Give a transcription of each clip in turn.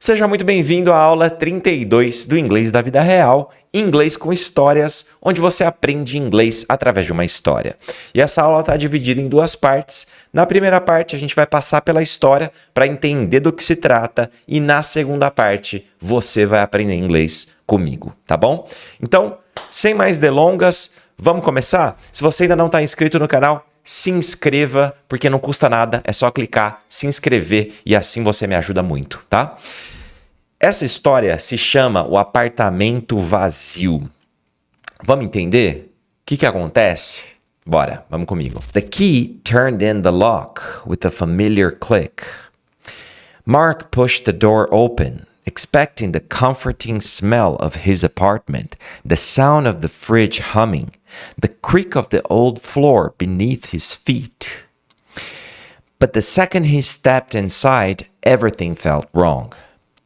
Seja muito bem-vindo à aula 32 do Inglês da Vida Real, Inglês com Histórias, onde você aprende inglês através de uma história. E essa aula está dividida em duas partes. Na primeira parte, a gente vai passar pela história para entender do que se trata, e na segunda parte, você vai aprender inglês comigo, tá bom? Então, sem mais delongas, vamos começar? Se você ainda não está inscrito no canal, se inscreva, porque não custa nada, é só clicar, se inscrever e assim você me ajuda muito, tá? Essa história se chama O Apartamento Vazio. Vamos entender? O que acontece? Bora, vamos comigo. The key turned in the lock with a familiar click. Mark pushed the door open, expecting the comforting smell of his apartment, the sound of the fridge humming, the creak of the old floor beneath his feet. But the second he stepped inside, everything felt wrong.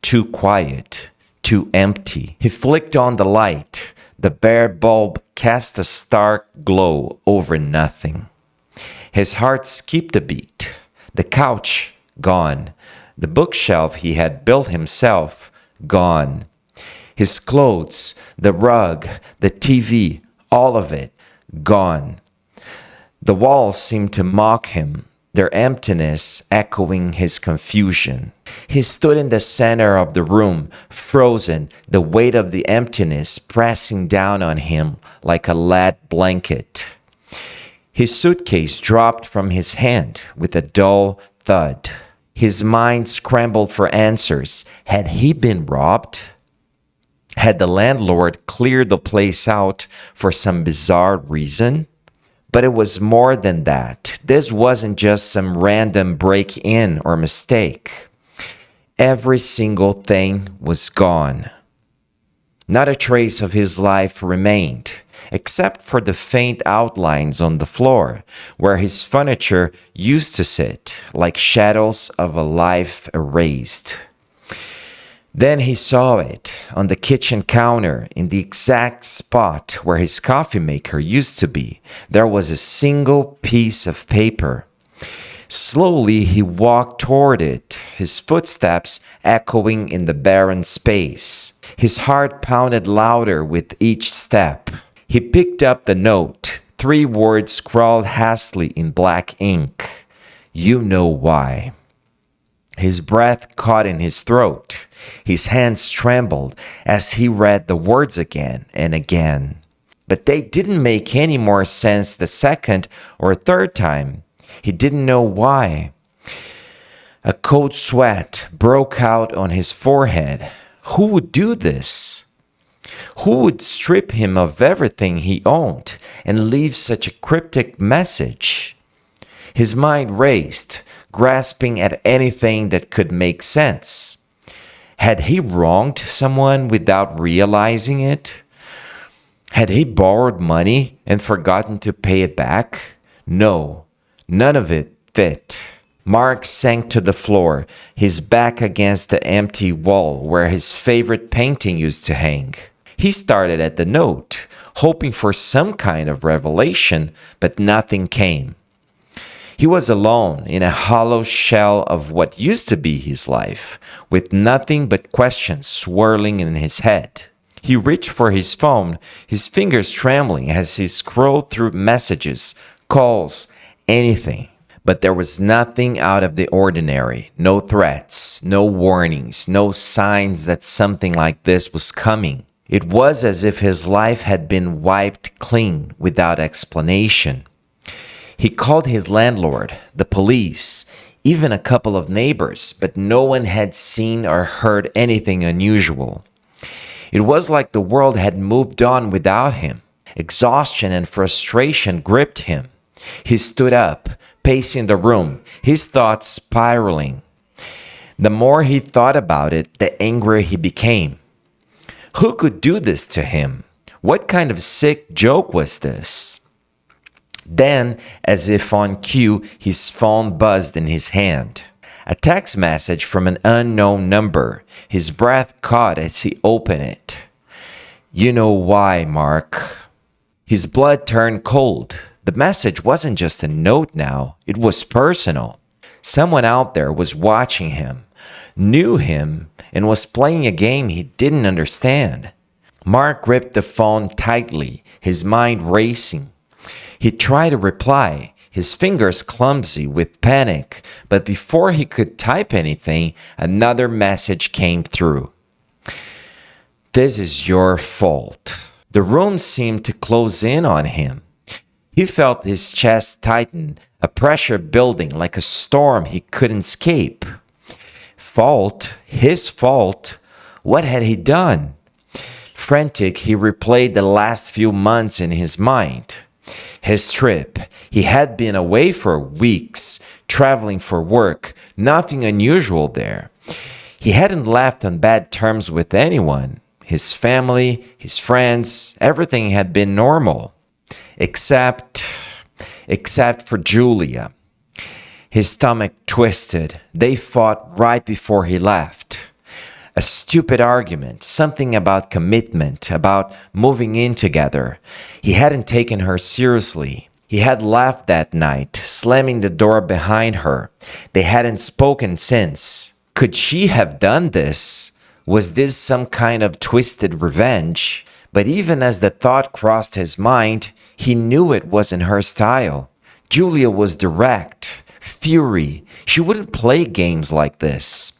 Too quiet, too empty. He flicked on the light. The bare bulb cast a stark glow over nothing. His heart skipped a beat. The couch, gone. The bookshelf he had built himself, gone. His clothes, the rug, the TV, all of it, gone. The walls seemed to mock him, their emptiness echoing his confusion. He stood in the center of the room, frozen, the weight of the emptiness pressing down on him like a lead blanket. His suitcase dropped from his hand with a dull thud. His mind scrambled for answers. Had he been robbed? Had the landlord cleared the place out for some bizarre reason? But it was more than that. This wasn't just some random break-in or mistake. Every single thing was gone. Not a trace of his life remained, except for the faint outlines on the floor, where his furniture used to sit, like shadows of a life erased. Then he saw it on the kitchen counter in the exact spot where his coffee maker used to be. There was a single piece of paper. Slowly he walked toward it, his footsteps echoing in the barren space. His heart pounded louder with each step. He picked up the note, 3 words scrawled hastily in black ink. You know why. His breath caught in his throat. His hands trembled as he read the words again and again. But they didn't make any more sense the second or third time. He didn't know why. A cold sweat broke out on his forehead. Who would do this? Who would strip him of everything he owned and leave such a cryptic message? His mind raced, grasping at anything that could make sense. Had he wronged someone without realizing it? Had he borrowed money and forgotten to pay it back? No, none of it fit. Mark sank to the floor, his back against the empty wall where his favorite painting used to hang. He started at the note, hoping for some kind of revelation, but nothing came. He was alone in a hollow shell of what used to be his life, with nothing but questions swirling in his head. He reached for his phone, his fingers trembling as he scrolled through messages, calls, anything. But there was nothing out of the ordinary, no threats, no warnings, no signs that something like this was coming. It was as if his life had been wiped clean without explanation. He called his landlord, the police, even a couple of neighbors, but no one had seen or heard anything unusual. It was like the world had moved on without him. Exhaustion and frustration gripped him. He stood up, pacing the room, his thoughts spiraling. The more he thought about it, the angrier he became. Who could do this to him? What kind of sick joke was this? Then, as if on cue, his phone buzzed in his hand. A text message from an unknown number. His breath caught as he opened it. You know why, Mark. His blood turned cold. The message wasn't just a note now. It was personal. Someone out there was watching him, knew him, and was playing a game he didn't understand. Mark gripped the phone tightly, his mind racing. He tried to reply, his fingers clumsy with panic, but before he could type anything, another message came through. This is your fault. The room seemed to close in on him. He felt his chest tighten, a pressure building like a storm he couldn't escape. Fault? His fault? What had he done? Frantic, he replayed the last few months in his mind. His trip. He had been away for weeks, traveling for work, nothing unusual there. He hadn't left on bad terms with anyone. His family, his friends, everything had been normal. Except for Julia. His stomach twisted. They fought right before he left. A stupid argument, something about commitment, about moving in together. He hadn't taken her seriously. He had left that night, slamming the door behind her. They hadn't spoken since. Could she have done this? Was this some kind of twisted revenge? But even as the thought crossed his mind, he knew it wasn't her style. Julia was direct, fury. She wouldn't play games like this.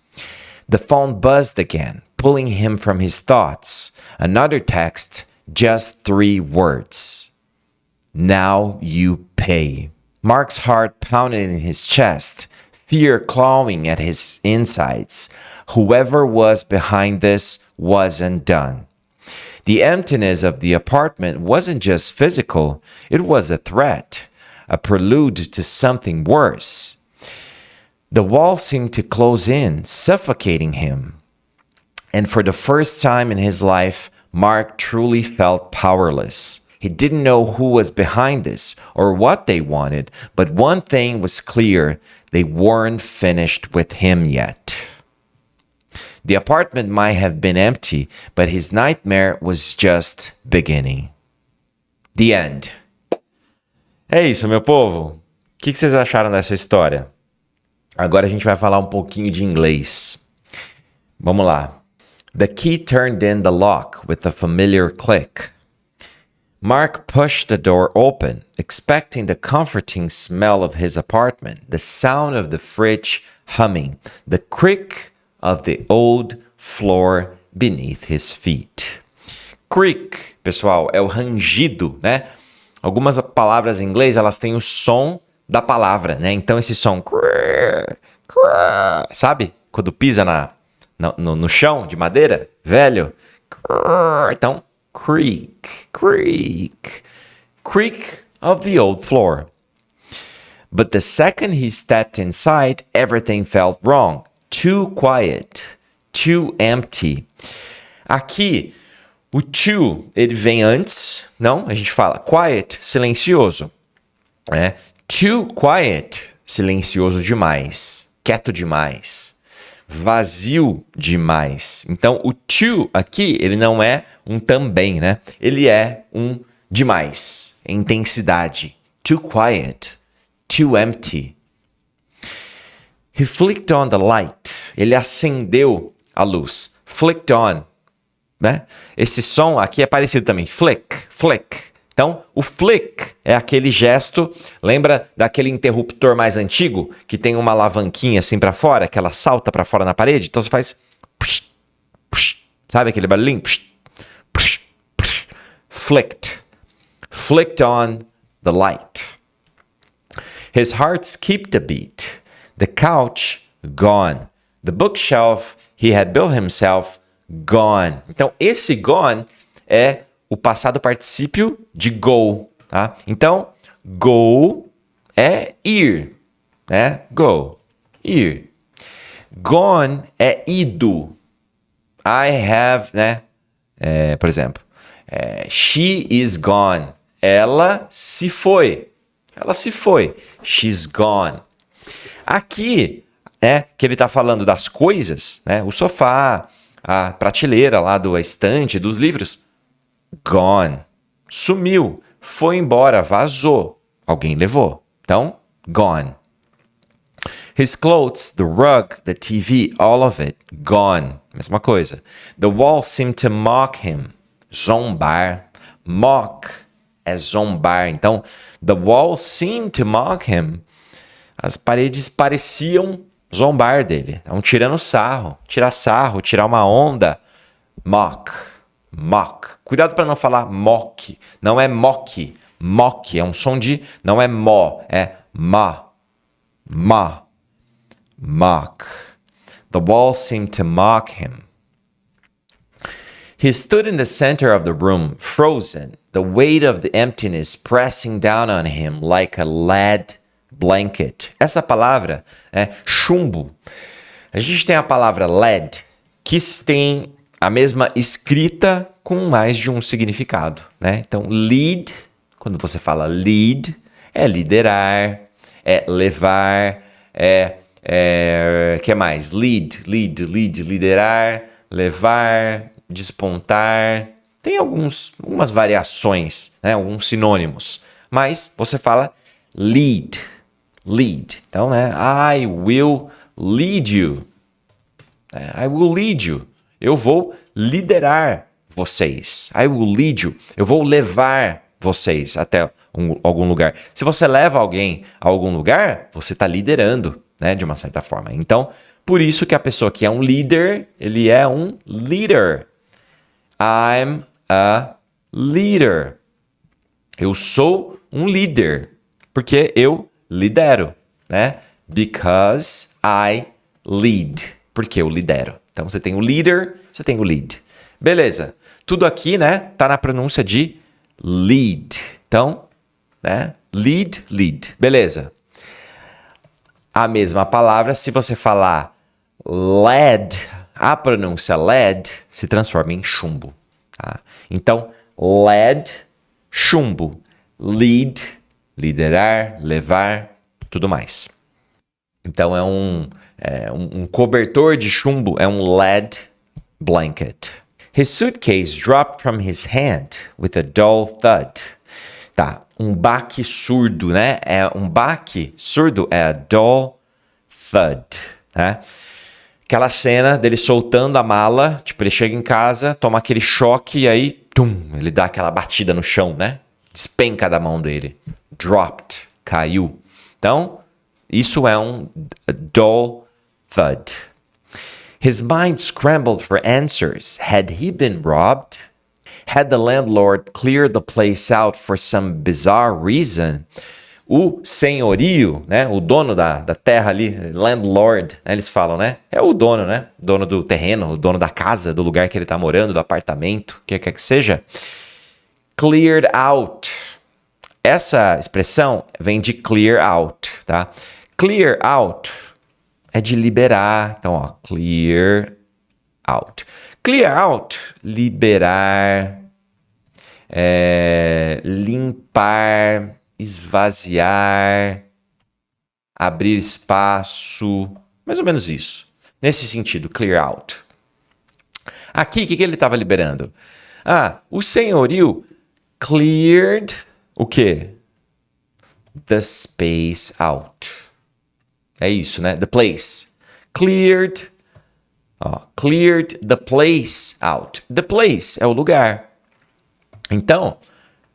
The phone buzzed again, pulling him from his thoughts. Another text, just 3 words. Now you pay. Mark's heart pounded in his chest, fear clawing at his insides. Whoever was behind this wasn't done. The emptiness of the apartment wasn't just physical, it was a threat, a prelude to something worse. The wall seemed to close in, suffocating him. And for the first time in his life, Mark truly felt powerless. He didn't know who was behind this or what they wanted, but one thing was clear, they weren't finished with him yet. The apartment might have been empty, but his nightmare was just beginning. The end. É isso, meu povo. O que vocês acharam dessa história? Agora a gente vai falar um pouquinho de inglês. Vamos lá. The key turned in the lock with a familiar click. Mark pushed the door open, expecting the comforting smell of his apartment, the sound of the fridge humming, the creak of the old floor beneath his feet. Creak, pessoal, é o rangido, né? Algumas palavras em inglês, elas têm o som da palavra, né? Então esse som, sabe? Quando pisa no chão de madeira, velho. Então, creak, creak, creak of the old floor. But the second he stepped inside, everything felt wrong. Too quiet, too empty. Aqui, o too, ele vem antes, não? A gente fala quiet, silencioso. Né? Too quiet, silencioso demais, quieto demais, vazio demais. Então, o too aqui, ele não é um também, né? Ele é um demais, intensidade. Too quiet, too empty. He flicked on the light. Ele acendeu a luz. Flicked on, né? Esse som aqui é parecido também. Flick, flick. Então, o flick é aquele gesto, lembra daquele interruptor mais antigo que tem uma alavanquinha assim para fora, que ela salta para fora na parede? Então você faz psh, psh, sabe aquele barulhinho? Psh, psh, psh. Flicked. Flicked on the light. His heart skipped a beat. The couch, gone. The bookshelf he had built himself, gone. Então, esse gone é o passado particípio de go, tá? Então, go é ir, né? Go, ir. Gone é ido. I have, né? Por exemplo, she is gone. Ela se foi. Ela se foi. She's gone. Aqui, que ele está falando das coisas, né? O sofá, a prateleira lá do estante dos livros. Gone. Sumiu. Foi embora. Vazou. Alguém levou. Então, gone. His clothes, the rug, the TV, all of it, gone. Mesma coisa. The wall seemed to mock him. Zombar. Mock é zombar. Então, the wall seemed to mock him. As paredes pareciam zombar dele. Então, tirando sarro. Tirar sarro, tirar uma onda. Mock. Mock. Cuidado para não falar mock. Não é mock. Mock é um som de... Não é mó. É ma. Ma. Mock. The wall seemed to mock him. He stood in the center of the room, frozen, the weight of the emptiness pressing down on him like a lead blanket. Essa palavra é chumbo. A gente tem a palavra lead, que tem a mesma escrita com mais de um significado, né? Então, lead, quando você fala lead, é liderar, é levar, que mais? Lead, liderar, levar, despontar. Tem algumas variações, né? Alguns sinônimos. Mas você fala lead. Então, né? I will lead you. I will lead you. Eu vou liderar vocês. I will lead you. Eu vou levar vocês até algum lugar. Se você leva alguém a algum lugar, você está liderando, né? De uma certa forma. Então, por isso que a pessoa que é um líder, ele é um leader. I'm a leader. Eu sou um líder. Porque eu lidero, né? Because I lead. Porque eu lidero. Então, você tem o leader, você tem o lead. Beleza. Tudo aqui, né? Tá na pronúncia de lead. Então, né? Lead. Beleza. A mesma palavra, se você falar led, a pronúncia led se transforma em chumbo. Tá? Então, led, chumbo. Lead, liderar, levar, tudo mais. Então, é um cobertor de chumbo, é um lead blanket. His suitcase dropped from his hand with a dull thud. Tá, um baque surdo, né? Um baque surdo é a dull thud, né? Aquela cena dele soltando a mala, tipo, ele chega em casa, toma aquele choque e aí, ele dá aquela batida no chão, né? Despenca da mão dele. Dropped, caiu. Então, isso é um dull thud. His mind scrambled for answers. Had he been robbed? Had the landlord cleared the place out for some bizarre reason? O senhorio, né? O dono da terra ali, landlord, né? Eles falam, né? É o dono, né? Dono do terreno, o dono da casa, do lugar que ele está morando, do apartamento, o que quer que seja. Cleared out. Essa expressão vem de clear out, tá? Clear out é de liberar. Então, ó, clear out. Clear out, liberar, limpar, esvaziar, abrir espaço, mais ou menos isso. Nesse sentido, clear out. Aqui, o que ele estava liberando? O senhorio cleared o quê? The space out. É isso, né? The place. Cleared the place out. The place é o lugar. Então,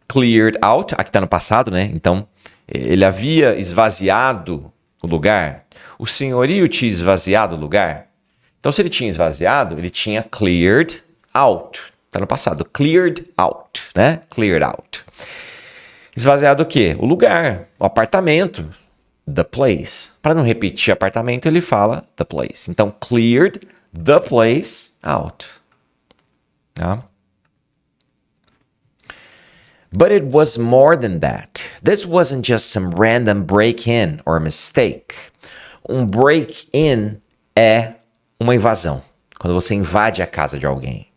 cleared out, aqui está no passado, né? Então, ele havia esvaziado o lugar. O senhorio tinha esvaziado o lugar. Então, se ele tinha esvaziado, ele tinha cleared out. Está no passado. Cleared out, né? Cleared out. Esvaziado o quê? O lugar, o apartamento. The place. Para não repetir apartamento, ele fala the place. Então, cleared the place out. Tá? But it was more than that. This wasn't just some random break-in or mistake. Um break-in é uma invasão. Quando você invade a casa de alguém.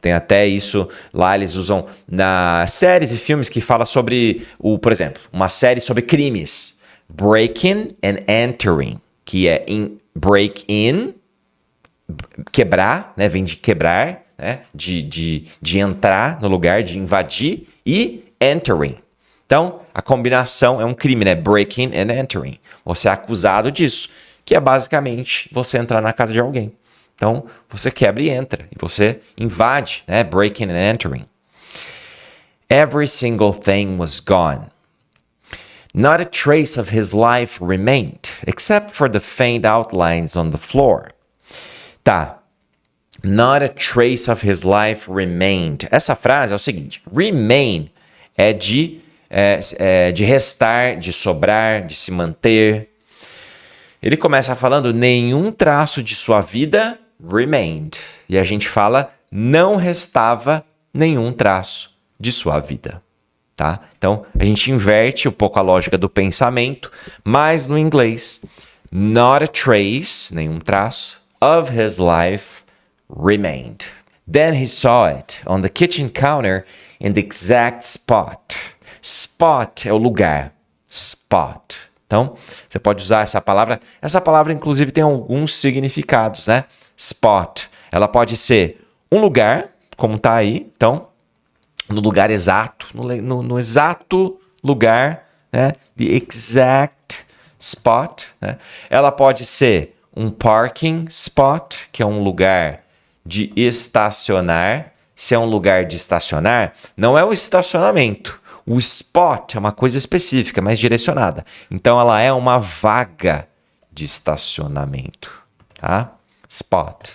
Tem até isso, lá eles usam nas séries e filmes que fala sobre, por exemplo, uma série sobre crimes. Break-in and entering, que é break-in, quebrar, né? Vem de quebrar, né? De entrar no lugar, de invadir, e entering, Então, a combinação é um crime, né? Breaking and entering. Você é acusado disso, que é basicamente você entrar na casa de alguém. Então, você quebra e entra, e você invade, né? Breaking and entering. Every single thing was gone. Not a trace of his life remained, except for the faint outlines on the floor. Tá. Not a trace of his life remained. Essa frase é o seguinte: remain é de restar, de sobrar, de se manter. Ele começa falando nenhum traço de sua vida remained. E a gente fala não restava nenhum traço de sua vida. Tá? Então, a gente inverte um pouco a lógica do pensamento, mas no inglês, not a trace, nenhum traço, of his life remained. Then he saw it on the kitchen counter in the exact spot. Spot é o lugar. Spot. Então, você pode usar essa palavra. Essa palavra, inclusive, tem alguns significados, né? Spot. Ela pode ser um lugar, como está aí. Então, no lugar exato. No exato lugar, né? The exact spot. Né? Ela pode ser um parking spot, que é um lugar de estacionar. Se é um lugar de estacionar, não é o estacionamento. O spot é uma coisa específica, mais direcionada. Então, ela é uma vaga de estacionamento. Tá? Spot.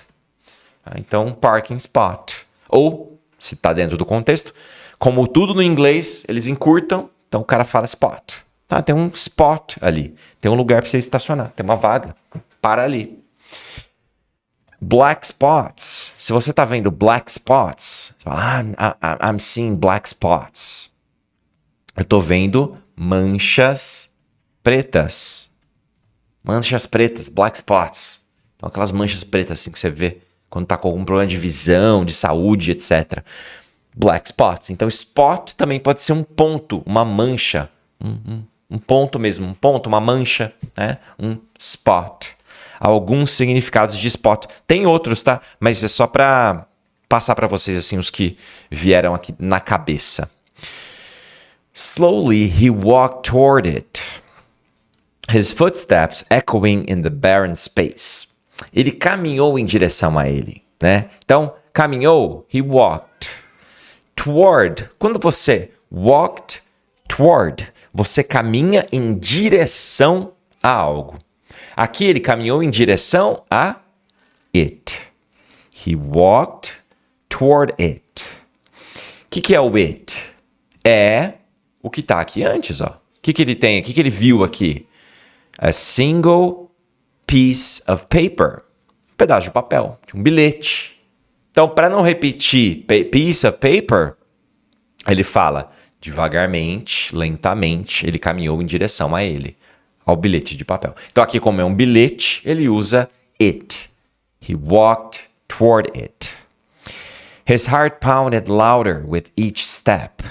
Então, parking spot. Ou, se está dentro do contexto, como tudo no inglês, eles encurtam, então o cara fala spot. Tá? Tem um spot ali. Tem um lugar para você estacionar. Tem uma vaga. Para ali. Black spots. Se você está vendo black spots, você fala, I'm seeing black spots. Eu estou vendo manchas pretas. Manchas pretas, black spots. Então, aquelas manchas pretas assim que você vê quando está com algum problema de visão, de saúde, etc. Black spots. Então, spot também pode ser um ponto, uma mancha. Um ponto mesmo, um ponto, uma mancha. Né? Um spot. Alguns significados de spot. Tem outros, tá? Mas é só para passar para vocês assim os que vieram aqui na cabeça. Slowly he walked toward it, his footsteps echoing in the barren space. Ele caminhou em direção a ele, né? Então, caminhou, he walked. Toward, quando você walked toward, você caminha em direção a algo. Aqui ele caminhou em direção a it. He walked toward it. O que é o it? É o que está aqui antes, ó. O que ele tem? O que ele viu aqui? A single piece of paper. Um pedaço de papel, de um bilhete. Então, para não repetir piece of paper, ele fala devagarmente, lentamente, ele caminhou em direção a ele, ao bilhete de papel. Então, aqui, como é um bilhete, ele usa it. He walked toward it. His heart pounded louder with each step.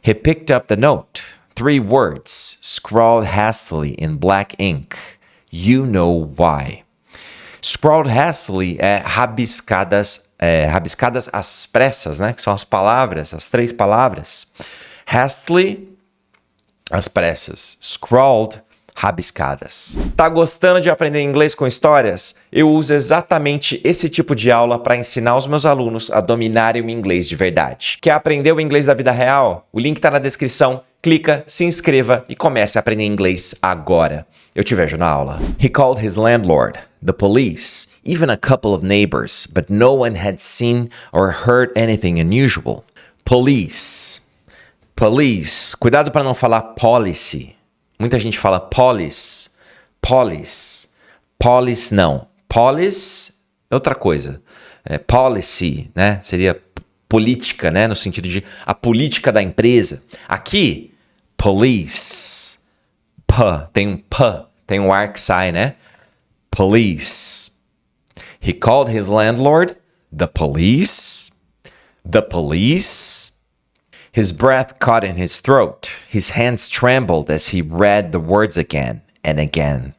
He picked up the note, 3 words, scrawled hastily in black ink. You know why. Scrawled hastily é rabiscadas às pressas, né? Que são as palavras, as 3 palavras. Hastily, às pressas. Scrawled, rabiscadas. Tá gostando de aprender inglês com histórias? Eu uso exatamente esse tipo de aula para ensinar os meus alunos a dominarem o inglês de verdade. Quer aprender o inglês da vida real? O link tá na descrição. Clica, se inscreva e comece a aprender inglês agora. Eu te vejo na aula. He called his landlord, the police, even a couple of neighbors, but no one had seen or heard anything unusual. Police. Police. Cuidado para não falar policy. Muita gente fala police. Police. Police não. Police é outra coisa. Policy, né? Seria política, né? No sentido de a política da empresa. Aqui, police. Tem um p, tem um ar que sai, né? Police. He called his landlord, the police. The police. His breath caught in his throat. His hands trembled as he read the words again and again.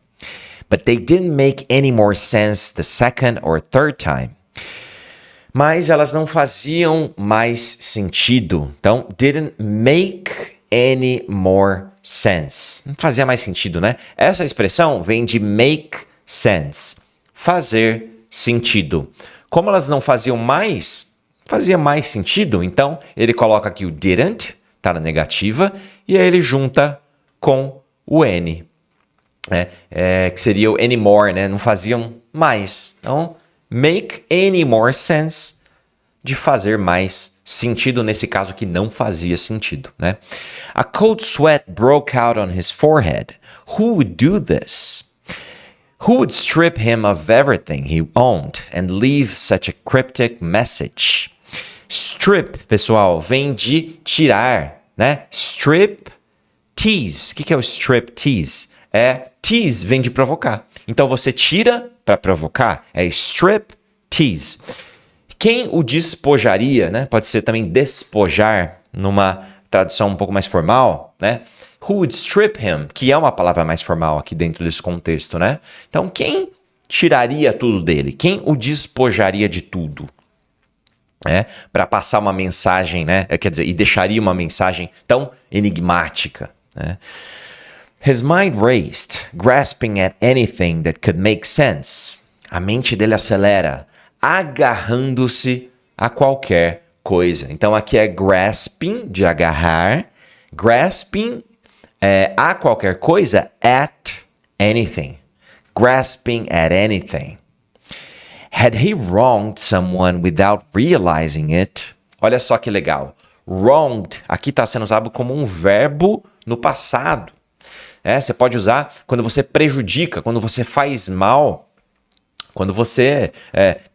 But they didn't make any more sense the second or third time. Mas elas não faziam mais sentido. Então, didn't make any more sense. Não fazia mais sentido, né? Essa expressão vem de make sense, fazer sentido. Como elas não faziam mais, fazia mais sentido, então ele coloca aqui o didn't, tá na negativa, e aí ele junta com o any, que seria o anymore, né? Não faziam mais. Então, make any more sense, de fazer mais sentido, nesse caso que não fazia sentido, né? A cold sweat broke out on his forehead. Who would do this? Who would strip him of everything he owned and leave such a cryptic message? Strip, pessoal, vem de tirar, né? Strip, tease. O que é o strip tease? Tease vem de provocar. Então você tira para provocar, é strip tease. Quem o despojaria, né? Pode ser também despojar, numa tradução um pouco mais formal, né? Who would strip him, que é uma palavra mais formal aqui dentro desse contexto, né? Então, quem tiraria tudo dele? Quem o despojaria de tudo? Para passar uma mensagem, né? Quer dizer, e deixaria uma mensagem tão enigmática, né? His mind raced, grasping at anything that could make sense. A mente dele acelera, agarrando-se a qualquer coisa. Então aqui é grasping, de agarrar. Grasping a qualquer coisa, at anything. Grasping at anything. Had he wronged someone without realizing it? Olha só que legal. Wronged, aqui está sendo usado como um verbo no passado. Você pode usar quando você prejudica, quando você faz mal, quando você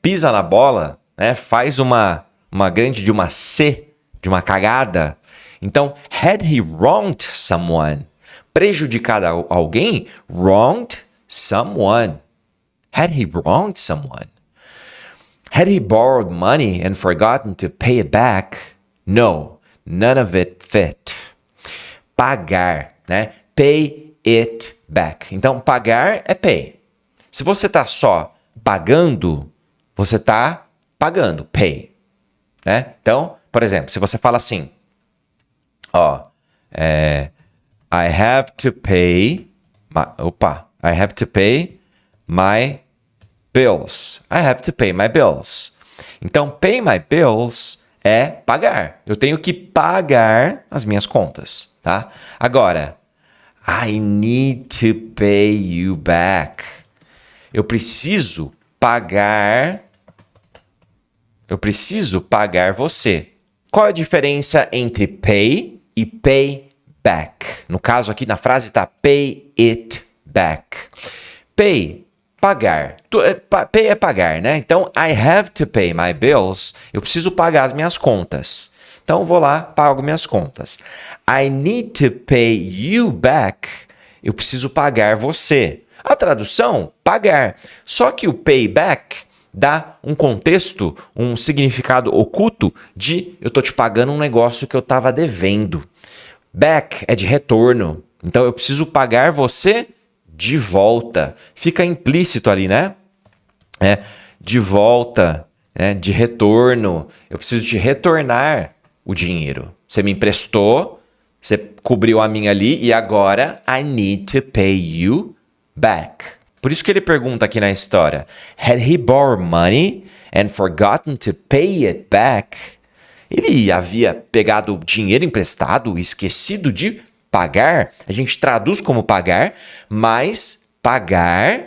pisa na bola, né, faz uma grande de uma C, de uma cagada. Então, had he wronged someone? Prejudicado alguém? Wronged someone. Had he wronged someone? Had he borrowed money and forgotten to pay it back? No, none of it fit. Pagar, né? Pay it back. Então, pagar é pay. Se você está só pagando, você está pagando, pay. Né? Então, por exemplo, se você fala assim, I have to pay my bills. I have to pay my bills. Então, pay my bills é pagar. Eu tenho que pagar as minhas contas, tá? Agora, I need to pay you back. Eu preciso pagar você. Qual é a diferença entre pay e pay back? No caso aqui na frase está pay it back. Pay, pagar. Pay é pagar, né? Então, I have to pay my bills. Eu preciso pagar as minhas contas. Então, eu vou lá, pago minhas contas. I need to pay you back. Eu preciso pagar você. A tradução, pagar. Só que o payback dá um contexto, um significado oculto de eu tô te pagando um negócio que eu estava devendo. Back é de retorno. Então eu preciso pagar você de volta. Fica implícito ali, né? De volta, de retorno. Eu preciso te retornar o dinheiro. Você me emprestou, você cobriu a minha ali e agora I need to pay you back. Por isso que ele pergunta aqui na história, had he borrowed money and forgotten to pay it back? Ele havia pegado dinheiro emprestado e esquecido de pagar. A gente traduz como pagar, mas pagar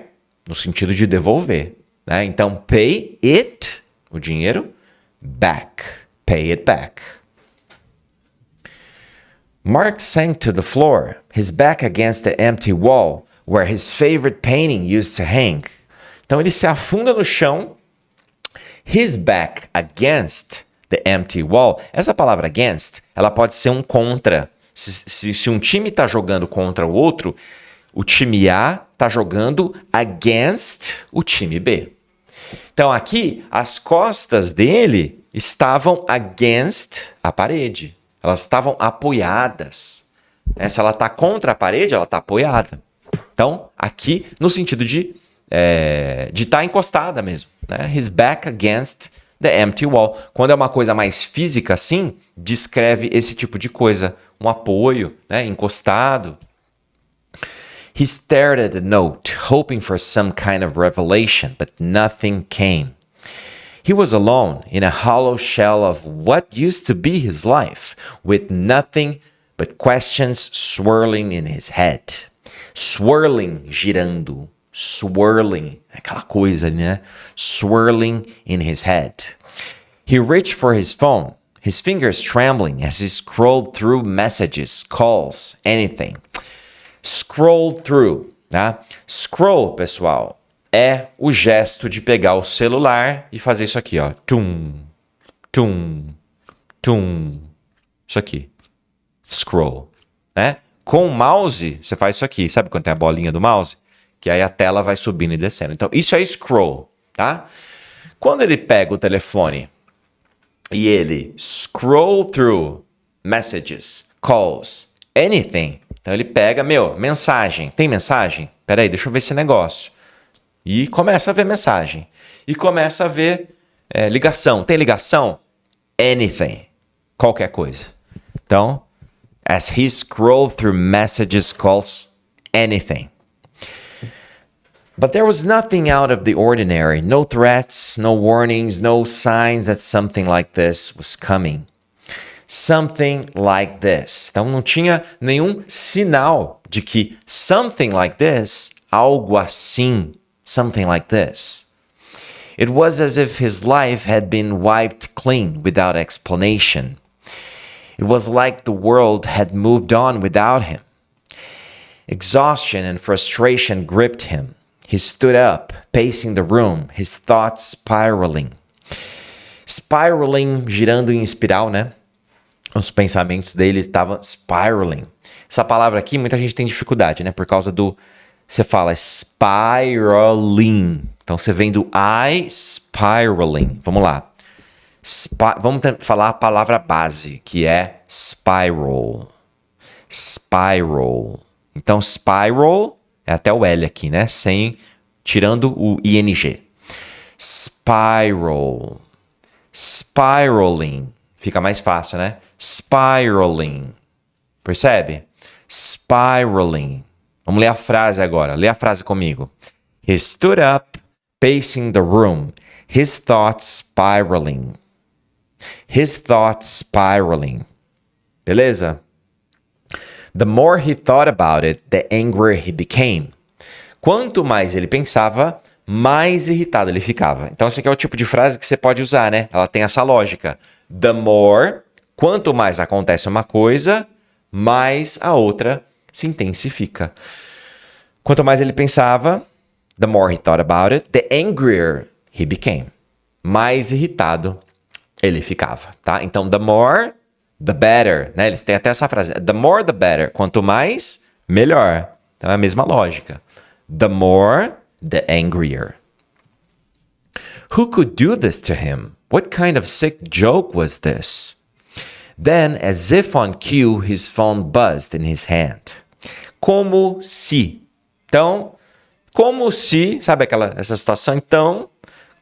no sentido de devolver, né? Então, pay it, o dinheiro, back. Pay it back. Mark sank to the floor, his back against the empty wall, where his favorite painting used to hang. Então ele se afunda no chão, his back against the empty wall. Essa palavra against, ela pode ser um contra. Se um time está jogando contra o outro, o time A está jogando against o time B. Então aqui, as costas dele estavam against a parede. Elas estavam apoiadas. Se ela está contra a parede, ela está apoiada. Então, aqui, no sentido de estar encostada mesmo. Né? His back against the empty wall. Quando é uma coisa mais física assim, descreve esse tipo de coisa. um apoio, né? Encostado. He stared at the note, hoping for some kind of revelation, but nothing came. He was alone in a hollow shell of what used to be his life, with nothing but questions swirling in his head. Swirling, girando. Swirling, aquela coisa ali, né? Swirling in his head. He reached for his phone, his fingers trembling as he scrolled through messages, calls, anything. Scrolled through, tá? Scroll, pessoal, é o gesto de pegar o celular e fazer isso aqui, ó. Tum, tum, tum. Isso aqui. Scroll, né? Com o mouse, você faz isso aqui. Sabe quando tem a bolinha do mouse? Que aí a tela vai subindo e descendo. Então, isso é scroll, tá? Quando ele pega o telefone e ele scroll through messages, calls, anything. Então ele pega, mensagem. Tem mensagem? Peraí, deixa eu ver esse negócio. E começa a ver mensagem. E começa a ver ligação. Tem ligação? Anything. Qualquer coisa. Então, as he scrolled through messages, calls, anything. But there was nothing out of the ordinary. No threats, no warnings, no signs that something like this was coming. Something like this. Então não tinha nenhum sinal de que something like this, algo assim, something like this. It was as if his life had been wiped clean without explanation. It was like the world had moved on without him. Exhaustion and frustration gripped him. He stood up, pacing the room, his thoughts spiraling. Spiraling, girando em espiral, né? Os pensamentos dele estavam spiraling. Essa palavra aqui, muita gente tem dificuldade, né? Por causa do... Você fala spiraling. Então, você vem do I spiraling. Vamos lá. Vamos falar a palavra base, que é spiral. Spiral. Então, spiral é até o L aqui, né? Tirando o ING. Spiral. Spiraling. Fica mais fácil, né? Spiraling. Percebe? Spiraling. Vamos ler a frase agora. Lê a frase comigo. He stood up, pacing the room, his thoughts spiraling. His thoughts spiraling. Beleza? The more he thought about it, the angrier he became. Quanto mais ele pensava, mais irritado ele ficava. Então, esse aqui é o tipo de frase que você pode usar, né? Ela tem essa lógica. The more, quanto mais acontece uma coisa, mais a outra se intensifica. Quanto mais ele pensava, the more he thought about it, the angrier he became. Mais irritado ele ficava, tá? Então, the more, the better, né? Eles têm até essa frase. The more, the better. Quanto mais, melhor. Então, é a mesma lógica. The more, the angrier. Who could do this to him? What kind of sick joke was this? Then, as if on cue, his phone buzzed in his hand. Como se. Então, como se, sabe essa situação? Então,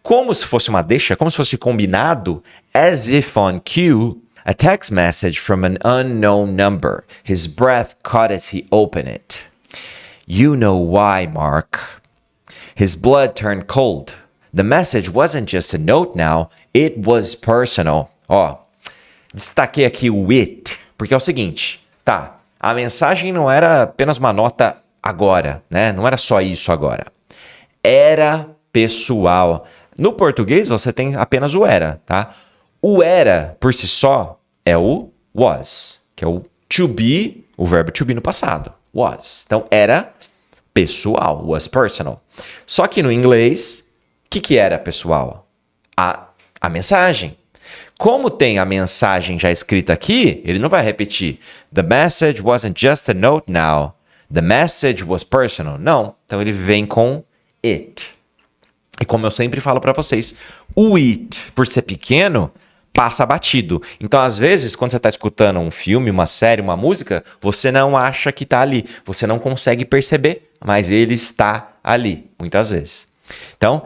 como se fosse uma deixa, como se fosse combinado, as if on cue, a text message from an unknown number. His breath caught as he opened it. You know why, Mark. His blood turned cold. The message wasn't just a note now, it was personal. Ó, destaquei aqui o it, porque é o seguinte, tá, a mensagem não era apenas uma nota agora, né? Não era só isso agora. Era pessoal. No português você tem apenas o era, tá? O era, por si só, é o was, que é o to be, o verbo to be no passado. Was. Então, era pessoal, was personal. Só que no inglês, o que era pessoal? A mensagem. Como tem a mensagem já escrita aqui, ele não vai repetir. The message wasn't just a note now. The message was personal. Não. Então ele vem com it. E como eu sempre falo para vocês, o it, por ser pequeno, passa batido. Então, às vezes, quando você está escutando um filme, uma série, uma música, você não acha que está ali. Você não consegue perceber, mas ele está ali, muitas vezes. Então,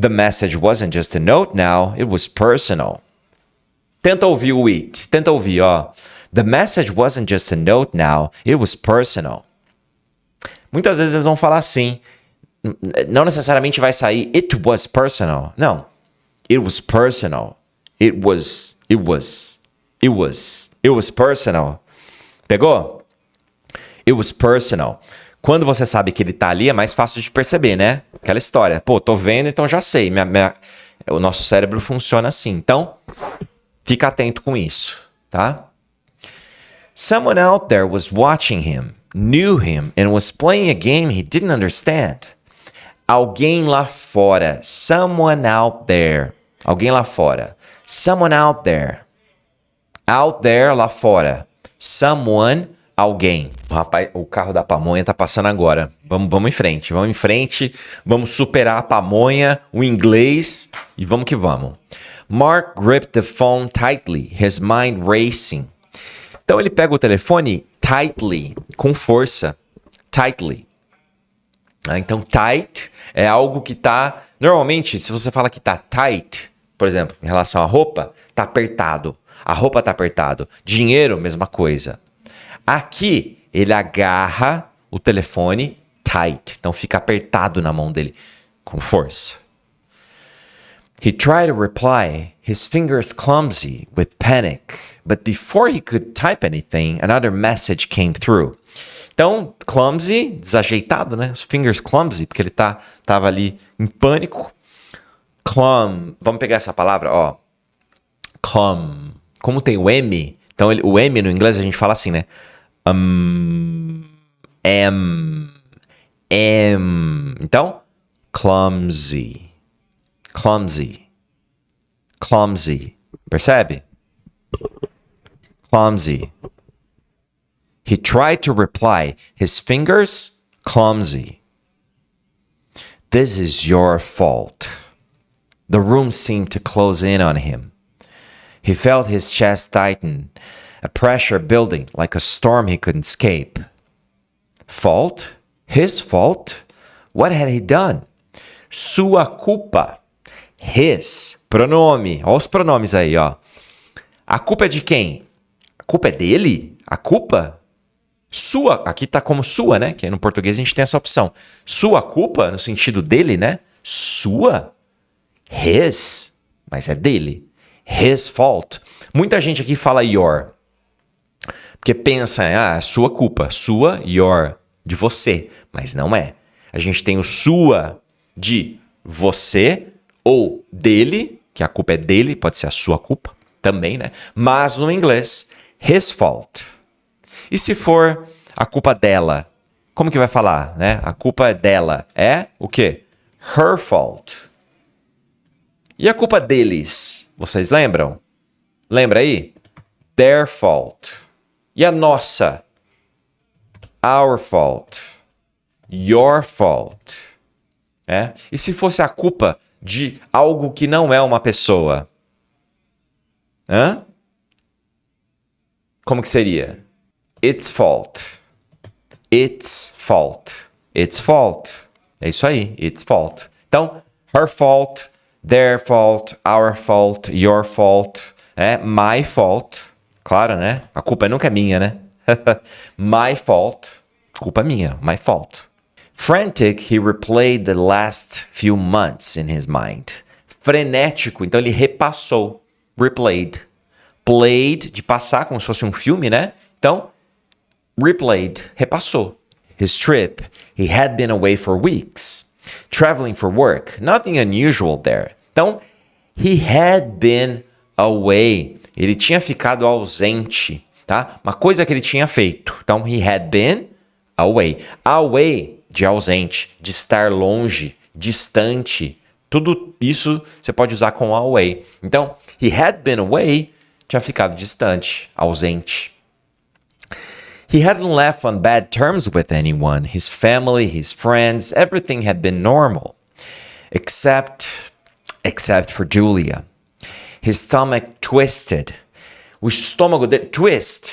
the message wasn't just a note now, it was personal. Tenta ouvir o it. Tenta ouvir, ó. The message wasn't just a note now, it was personal. Muitas vezes eles vão falar assim, não necessariamente vai sair it was personal. Não. It was personal. It was personal. Pegou? It was personal. Quando você sabe que ele tá ali, é mais fácil de perceber, né? Aquela história. Pô, tô vendo, então já sei. O nosso cérebro funciona assim. Então, fica atento com isso, tá? Someone out there was watching him, knew him, and was playing a game he didn't understand. Alguém lá fora. Someone out there. Alguém lá fora. Someone out there. Out there, lá fora. Someone, alguém. O carro da pamonha tá passando agora. Vamos em frente, vamos superar a pamonha, o inglês e vamos que vamos. Mark gripped the phone tightly, his mind racing. Então ele pega o telefone tightly, com força. Tightly. Então tight é algo que tá... Normalmente, se você fala que tá tight, por exemplo, em relação à roupa, tá apertado. A roupa tá apertado. Dinheiro, mesma coisa. Aqui, ele agarra o telefone tight. Então fica apertado na mão dele, com força. He tried to reply, his fingers clumsy with panic. But before he could type anything, another message came through. Então, clumsy, desajeitado, né? Os fingers clumsy, porque ele tava ali em pânico. Vamos pegar essa palavra, ó. Como tem o M, então o M no inglês a gente fala assim, né? Então, clumsy. Percebe? Clumsy. He tried to reply, his fingers clumsy. This is your fault. The room seemed to close in on him. He felt his chest tighten, a pressure building like a storm he couldn't escape. Fault? His fault? What had he done? Sua culpa. His. Pronome. Olha os pronomes aí, ó. A culpa é de quem? A culpa é dele? A culpa? Sua. Aqui tá como sua, né? Que no português a gente tem essa opção. Sua culpa, no sentido dele, né? Sua. His. Mas é dele. His fault. Muita gente aqui fala your. Porque pensa, é sua culpa. Sua, your. De você. Mas não é. A gente tem o sua de você ou dele, que a culpa é dele, pode ser a sua culpa também, né? Mas no inglês, his fault. E se for a culpa dela? Como que vai falar, né? A culpa é dela. É o quê? Her fault. E a culpa deles? Vocês lembram? Lembra aí? Their fault. E a nossa? Our fault. Your fault. É? E se fosse a culpa de algo que não é uma pessoa? Hã? Como que seria? It's fault. It's fault. It's fault. É isso aí. It's fault. Então, her fault, their fault, our fault, your fault, my fault. Claro, né? A culpa nunca é minha, né? My fault. Culpa minha. My fault. Frantic, he replayed the last few months in his mind. Frenético, então ele repassou. Replayed. Played, de passar, como se fosse um filme, né? Então, replayed, repassou. His trip, he had been away for weeks. Traveling for work, nothing unusual there. Então, he had been away. Ele tinha ficado ausente, tá? Uma coisa que ele tinha feito. Então, he had been away. Away, de ausente, de estar longe, distante. Tudo isso você pode usar com away. Então, he had been away, tinha ficado distante, ausente. He hadn't left on bad terms with anyone. His family, his friends, everything had been normal. Except for Julia. His stomach twisted. O estômago dele... Twist.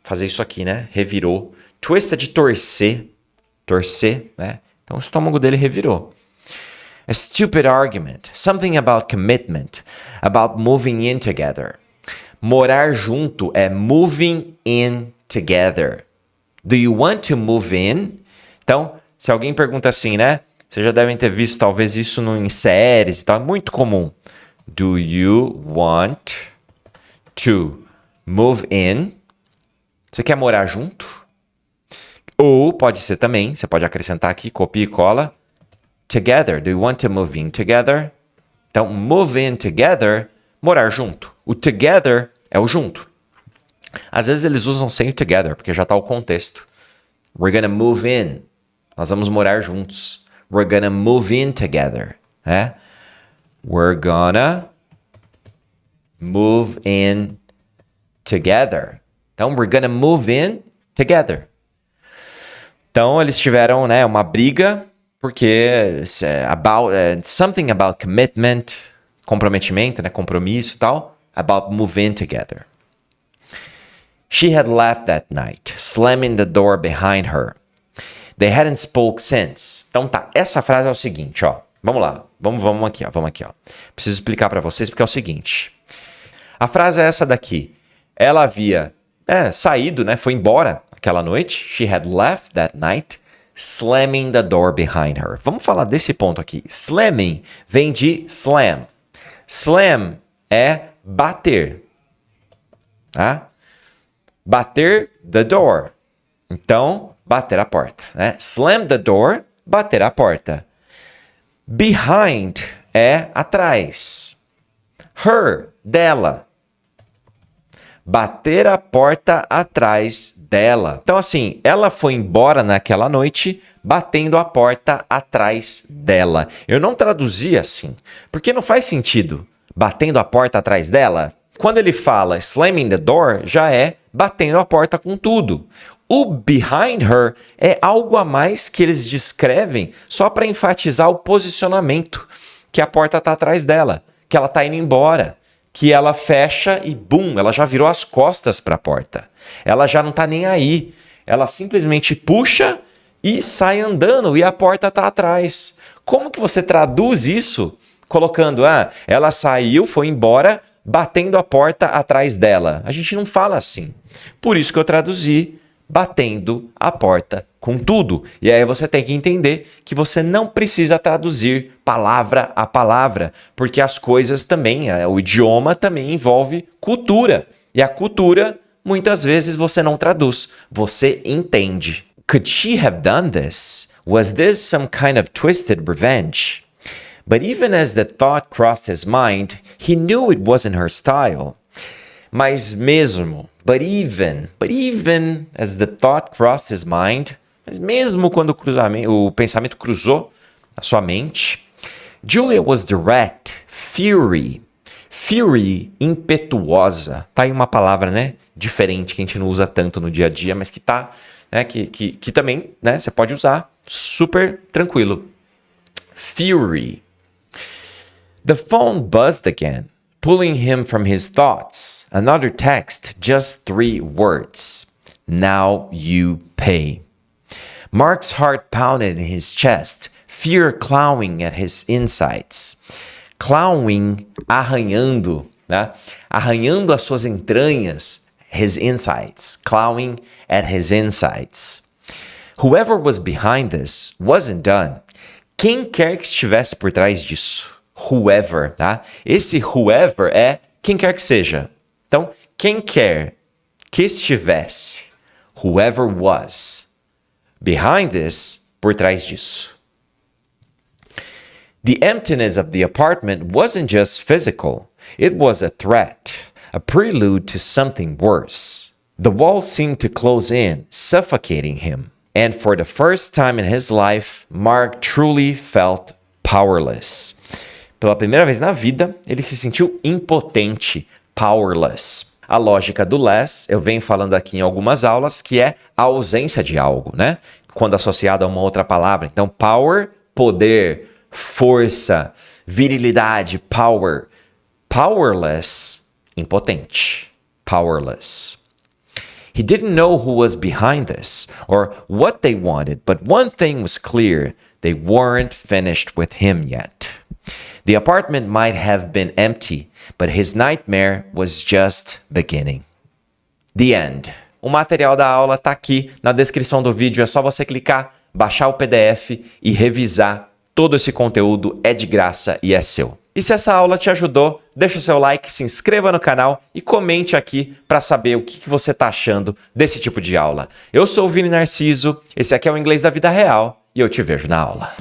Fazer isso aqui, né? Revirou. Twist é de torcer. Torcer, né? Então o estômago dele revirou. A stupid argument. Something about commitment. About moving in together. Morar junto é moving in together. Do you want to move in? Então, se alguém pergunta assim, né? Vocês já devem ter visto talvez isso em séries e tal. É muito comum. Do you want to move in? Você quer morar junto? Ou pode ser também, você pode acrescentar aqui, copia e cola. Together. Do you want to move in together? Então, move in together, morar junto. O together é o junto. Às vezes eles usam sem o together, porque já está o contexto. We're gonna move in. Nós vamos morar juntos. We're gonna move in together. É? We're gonna move in together. Então, we're gonna move in together. Então, eles tiveram, né, uma briga, porque something about commitment, comprometimento, né, compromisso e tal, about move in together. She had left that night, slamming the door behind her. They hadn't spoke since. Então tá, essa frase é o seguinte, ó. Vamos lá, vamos aqui, ó. Preciso explicar para vocês porque é o seguinte. A frase é essa daqui. Ela havia saído, né, foi embora aquela noite. She had left that night, slamming the door behind her. Vamos falar desse ponto aqui. Slamming vem de slam. Slam é bater. Tá? Bater the door. Então, bater a porta. Né? Slam the door, bater a porta. Behind é atrás. Her, dela. Bater a porta atrás dela. Então, assim, ela foi embora naquela noite batendo a porta atrás dela. Eu não traduzi assim, porque não faz sentido. Batendo a porta atrás dela. Quando ele fala slamming the door, já é batendo a porta com tudo. O behind her é algo a mais que eles descrevem só para enfatizar o posicionamento, que a porta está atrás dela, que ela está indo embora, que ela fecha e bum, ela já virou as costas para a porta. Ela já não está nem aí. Ela simplesmente puxa e sai andando e a porta está atrás. Como que você traduz isso colocando, ela saiu, foi embora, batendo a porta atrás dela? A gente não fala assim. Por isso que eu traduzi batendo a porta com tudo. E aí você tem que entender que você não precisa traduzir palavra a palavra, porque as coisas também, o idioma também envolve cultura. E a cultura, muitas vezes, você não traduz, você entende. Could she have done this? Was this some kind of twisted revenge? But even as the thought crossed his mind, he knew it wasn't her style. Mas mesmo, but even as the thought crossed his mind, mas mesmo quando o pensamento cruzou a sua mente, Julia was direct, fury, impetuosa. Tá aí uma palavra, né, diferente que a gente não usa tanto no dia a dia, mas que tá, né, que também, né, você pode usar super tranquilo. Fury. The phone buzzed again, pulling him from his thoughts. Another text, just 3 words. Now you pay. Mark's heart pounded in his chest, fear clawing at his insides. Clawing, arranhando, né? Arranhando as suas entranhas, his insides. Clawing at his insides. Whoever was behind this wasn't done. Quem quer que estivesse por trás disso. Whoever, tá? Esse whoever é quem quer que seja. Então, quem quer que estivesse, whoever was, behind this, por trás disso. The emptiness of the apartment wasn't just physical. It was a threat, a prelude to something worse. The walls seemed to close in, suffocating him. And for the first time in his life, Mark truly felt powerless. Pela primeira vez na vida, ele se sentiu impotente, powerless. A lógica do less, eu venho falando aqui em algumas aulas, que é a ausência de algo, né? Quando associado a uma outra palavra. Então, power, poder, força, virilidade, power. Powerless, impotente. Powerless. He didn't know who was behind this or what they wanted, but one thing was clear: they weren't finished with him yet. The apartment might have been empty, but his nightmare was just beginning. The end. O material da aula está aqui na descrição do vídeo, é só você clicar, baixar o PDF e revisar. Todo esse conteúdo é de graça e é seu. E se essa aula te ajudou, deixa o seu like, se inscreva no canal e comente aqui para saber o que você está achando desse tipo de aula. Eu sou o Vini Narciso, esse aqui é o Inglês da Vida Real e eu te vejo na aula.